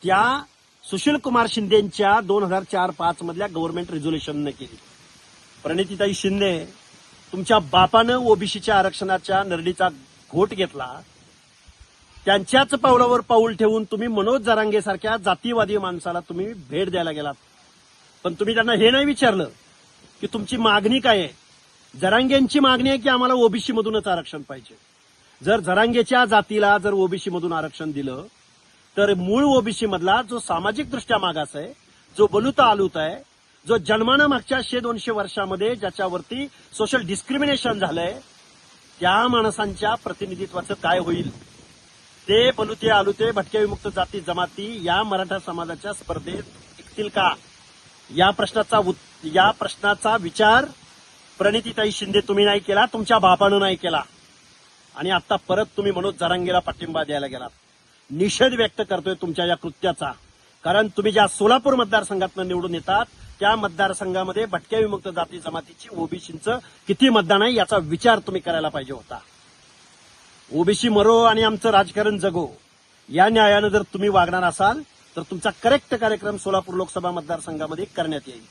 त्या सुशील कुमार शिंदेच्या 2004-05 मधल्या गव्हर्नमेंट रिझोल्युशनने केली. प्रणितीताई शिंदे, तुमच्या बापानं ओबीसीच्या आरक्षणाच्या नरडीचा घोट घेतला. त्यांच्याच पावलावर पाऊल ठेवून तुम्ही मनोज जरांगे सारख्या जातीवादी माणसाला तुम्ही भेट द्यायला गेलात. पण तुम्ही त्यांना हे नाही विचारलं की तुमची मागणी काय आहे. जरांगेंची मागणी आहे की आम्हाला ओबीसी मधूनच आरक्षण पाहिजे. जर जरांगेच्या जातीला जर ओबीसी मधून आरक्षण दिलं तर मूळ ओबीसी मधला जो सामाजिक दृष्ट्या मागास आहे, जो बलुता आलूत आहे, जो जन्मानं मागच्या 100-200 वर्षामध्ये ज्याच्यावरती सोशल डिस्क्रिमिनेशन झालंय, त्या माणसांच्या प्रतिनिधित्वाचं काय होईल. ते बलुते आलुते भटक्या विमुक्त जाती जमाती या मराठा समाजाच्या स्पर्धेत टिकतील का, या प्रश्नाचा विचार प्रणितीताई शिंदे तुम्ही नाही केला, तुमच्या बापानं नाही केला. आणि आता परत तुम्ही मनोज जरांगेला पाठिंबा द्यायला गेलात. निषेध व्यक्त करतोय तुमच्या या कृत्याचा. कारण तुम्ही ज्या सोलापूर मतदारसंघातून निवडून येतात त्या मतदारसंघामध्ये भटक्या विमुक्त जाती जमातीची ओबीसीचं किती मतदान आहे याचा विचार तुम्ही करायला पाहिजे होता. ओबीसी मरो आणि आमचं राजकारण जगो या न्यायानं जर तुम्ही वागणार असाल तर तुमचा करेक्ट कार्यक्रम सोलापूर लोकसभा मतदारसंघामध्ये करण्यात येईल.